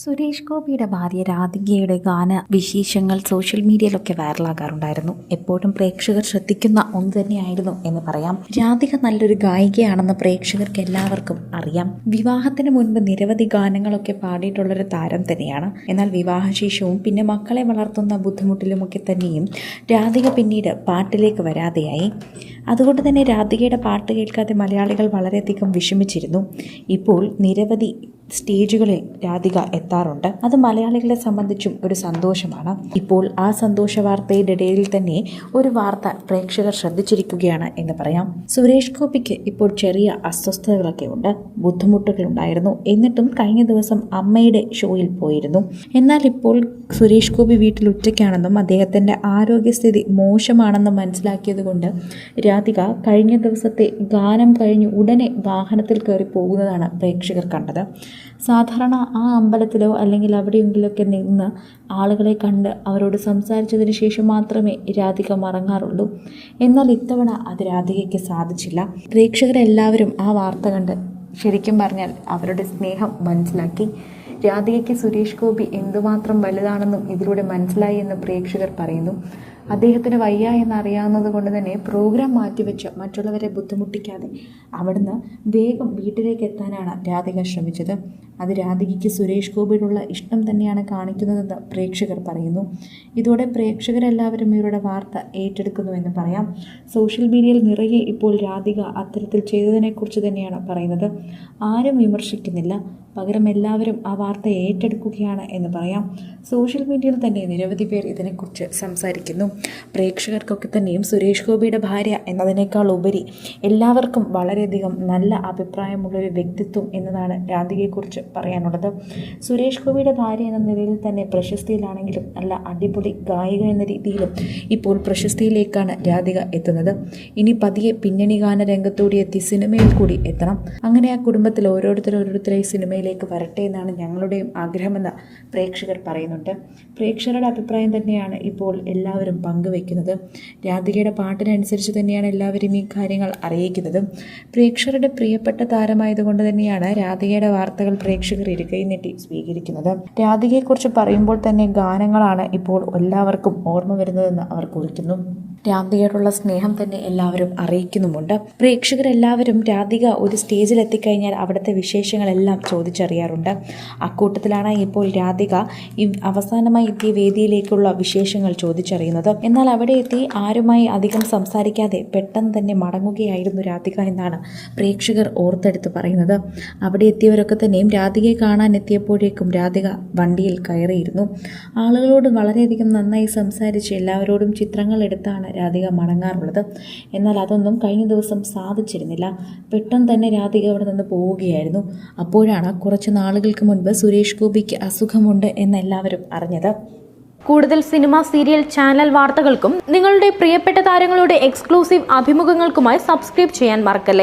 സുരേഷ് ഗോപിയുടെ ഭാര്യ രാധികയുടെ ഗാന വിശേഷങ്ങൾ സോഷ്യൽ മീഡിയയിലൊക്കെ വൈറലാകാറുണ്ടായിരുന്നു. എപ്പോഴും പ്രേക്ഷകർ ശ്രദ്ധിക്കുന്ന ഒന്ന് തന്നെയായിരുന്നു എന്ന് പറയാം. രാധിക നല്ലൊരു ഗായികയാണെന്ന് പ്രേക്ഷകർക്ക് എല്ലാവർക്കും അറിയാം. വിവാഹത്തിന് മുൻപ് നിരവധി ഗാനങ്ങളൊക്കെ പാടിയിട്ടുള്ളൊരു താരം തന്നെയാണ്. എന്നാൽ വിവാഹശേഷവും പിന്നെ മക്കളെ വളർത്തുന്ന ബുദ്ധിമുട്ടിലുമൊക്കെ തന്നെയും രാധിക പിന്നീട് പാട്ടിലേക്ക് വരാതെയായി. അതുകൊണ്ട് തന്നെ രാധികയുടെ പാട്ട് കേൾക്കാതെ മലയാളികൾ വളരെയധികം വിഷമിച്ചിരുന്നു. ഇപ്പോൾ നിരവധി സ്റ്റേജുകളിൽ രാധിക എത്താറുണ്ട്. അത് മലയാളികളെ സംബന്ധിച്ചും ഒരു സന്തോഷമാണ്. ഇപ്പോൾ ആ സന്തോഷ വാർത്തയുടെ ഇടയിൽ തന്നെ ഒരു വാർത്ത പ്രേക്ഷകർ ശ്രദ്ധിച്ചിരിക്കുകയാണ് എന്ന് പറയാം. സുരേഷ് ഗോപിക്ക് ഇപ്പോൾ ചെറിയ അസ്വസ്ഥതകളൊക്കെ ഉണ്ട്, ബുദ്ധിമുട്ടുകളുണ്ടായിരുന്നു. എന്നിട്ടും കഴിഞ്ഞ ദിവസം അമ്മയുടെ ഷോയിൽ പോയിരുന്നു. എന്നാൽ ഇപ്പോൾ സുരേഷ് ഗോപി വീട്ടിൽ ഒറ്റയ്ക്കാണെന്നും അദ്ദേഹത്തിൻ്റെ ആരോഗ്യസ്ഥിതി മോശമാണെന്നും മനസ്സിലാക്കിയത് കൊണ്ട് രാധിക കഴിഞ്ഞ ദിവസത്തെ ഗാനം കഴിഞ്ഞ് ഉടനെ വാഹനത്തിൽ കയറി പോകുന്നതാണ് പ്രേക്ഷകർ കണ്ടത്. സാധാരണ ആ അമ്പലത്തിലോ അല്ലെങ്കിൽ അവിടെയെങ്കിലുമൊക്കെ നിന്ന് ആളുകളെ കണ്ട് അവരോട് സംസാരിച്ചതിന് ശേഷം മാത്രമേ രാധിക മടങ്ങാറുള്ളൂ. എന്നാൽ ഇത്തവണ അത് രാധികയ്ക്ക് സാധിച്ചില്ല. പ്രേക്ഷകരെല്ലാവരും ആ വാർത്ത കണ്ട് ശരിക്കും പറഞ്ഞാൽ അവരുടെ സ്നേഹം മനസ്സിലാക്കി. രാധികയ്ക്ക് സുരേഷ് ഗോപി എന്തുമാത്രം വലുതാണെന്നും ഇതിലൂടെ മനസ്സിലായി എന്ന് പ്രേക്ഷകർ പറയുന്നു. അദ്ദേഹത്തിന് വയ്യ എന്നറിയാവുന്നത് കൊണ്ട് തന്നെ പ്രോഗ്രാം മാറ്റിവെച്ച് മറ്റുള്ളവരെ ബുദ്ധിമുട്ടിക്കാതെ അവിടുന്ന് വേഗം വീട്ടിലേക്ക് എത്താനാണ് രാധിക ശ്രമിച്ചത്. അത് രാധികയ്ക്ക് സുരേഷ് ഗോപിയോടുള്ള ഇഷ്ടം തന്നെയാണ് കാണിക്കുന്നതെന്ന് പ്രേക്ഷകർ പറയുന്നു. ഇതോടെ പ്രേക്ഷകരെല്ലാവരും ഇവരുടെ വാർത്ത ഏറ്റെടുക്കുന്നുവെന്ന് പറയാം. സോഷ്യൽ മീഡിയയിൽ നിറയെ ഇപ്പോൾ രാധിക അത്തരത്തിൽ ചെയ്തതിനെക്കുറിച്ച് തന്നെയാണ് പറയുന്നത്. ആരും വിമർശിക്കുന്നില്ല, പകരം എല്ലാവരും ആ വാർത്ത ഏറ്റെടുക്കുകയാണ് എന്ന് പറയാം. സോഷ്യൽ മീഡിയയിൽ തന്നെ നിരവധി പേർ ഇതിനെക്കുറിച്ച് സംസാരിക്കുന്നു. പ്രേക്ഷകർക്കൊക്കെ തന്നെയും സുരേഷ് ഗോപിയുടെ ഭാര്യ എന്നതിനേക്കാൾ ഉപരി എല്ലാവർക്കും വളരെയധികം നല്ല അഭിപ്രായമുള്ളൊരു വ്യക്തിത്വം എന്നതാണ് രാധികയെക്കുറിച്ച് പറയാനുള്ളത്. സുരേഷ് ഗോപിയുടെ ഭാര്യ എന്ന നിലയിൽ തന്നെ പ്രശസ്തിയിലാണെങ്കിലും നല്ല അടിപൊളി ഗായിക എന്ന രീതിയിലും ഇപ്പോൾ പ്രശസ്തിയിലേക്കാണ് രാധിക എത്തുന്നത്. ഇനി പിന്നണി ഗാന രംഗത്തോടെ എത്തി സിനിമയിൽ കൂടി എത്തണം. അങ്ങനെ ആ കുടുംബത്തിൽ ഓരോരുത്തരായി സിനിമയിലേക്ക് വരട്ടെ എന്നാണ് ഞങ്ങളുടെയും ആഗ്രഹമെന്ന് പ്രേക്ഷകർ പറയുന്നുണ്ട്. പ്രേക്ഷകരുടെ അഭിപ്രായം തന്നെയാണ് ഇപ്പോൾ എല്ലാവരും പങ്കുവെക്കുന്നത്. രാധികയുടെ പാട്ടിനനുസരിച്ച് തന്നെയാണ് എല്ലാവരും ഈ കാര്യങ്ങൾ അറിയിക്കുന്നത്. പ്രേക്ഷകരുടെ പ്രിയപ്പെട്ട താരമായതുകൊണ്ട് തന്നെയാണ് രാധികയുടെ വാർത്തകൾ പ്രേക്ഷകർ ഇരുകൈ നീട്ടി സ്വീകരിക്കുന്നത്. രാധികയെക്കുറിച്ച് പറയുമ്പോൾ തന്നെ ഗാനങ്ങളാണ് ഇപ്പോൾ എല്ലാവർക്കും ഓർമ്മ വരുന്നതെന്ന് അവർ കുറിക്കുന്നു. രാധികയോടുള്ള സ്നേഹം തന്നെ എല്ലാവരും അറിയിക്കുന്നുമുണ്ട്. പ്രേക്ഷകരെല്ലാവരും രാധിക ഒരു സ്റ്റേജിൽ എത്തിക്കഴിഞ്ഞാൽ അവിടുത്തെ വിശേഷങ്ങളെല്ലാം ചോദിച്ചറിയാറുണ്ട്. അക്കൂട്ടത്തിലാണ് ഇപ്പോൾ രാധിക അവസാനമായി എത്തിയ വേദിയിലേക്കുള്ള വിശേഷങ്ങൾ ചോദിച്ചറിയുന്നത്. എന്നാൽ അവിടെ എത്തി ആരുമായി അധികം സംസാരിക്കാതെ പെട്ടെന്ന് തന്നെ മടങ്ങുകയായിരുന്നു രാധിക എന്നാണ് പ്രേക്ഷകർ ഓർത്തെടുത്ത് പറയുന്നത്. അവിടെ എത്തിയവരൊക്കെ തന്നെയും രാധികയെ കാണാൻ എത്തിയപ്പോഴേക്കും രാധിക വണ്ടിയിൽ കയറിയിരുന്നു. ആളുകളോട് വളരെയധികം നന്നായി സംസാരിച്ച് എല്ലാവരോടും ചിത്രങ്ങൾ എടുത്താണ് രാധിക മടങ്ങാറുള്ളത്. എന്നാൽ അതൊന്നും കഴിഞ്ഞ ദിവസം സാധിച്ചിരുന്നില്ല. പെട്ടെന്ന് തന്നെ രാധിക അവിടെ നിന്ന് പോവുകയായിരുന്നു. അപ്പോഴാണ് കുറച്ച് നാളുകൾക്ക് മുൻപ് സുരേഷ് ഗോപിക്ക് അസുഖമുണ്ട് എന്നെല്ലാവരും അറിഞ്ഞത്. കൂടുതൽ സിനിമ, സീരിയൽ, ചാനൽ വാർത്തകൾക്കും നിങ്ങളുടെ പ്രിയപ്പെട്ട താരങ്ങളുടെ എക്സ്ക്ലൂസീവ് അഭിമുഖങ്ങൾക്കുമായി സബ്സ്ക്രൈബ് ചെയ്യാൻ മറക്കല്ലേ.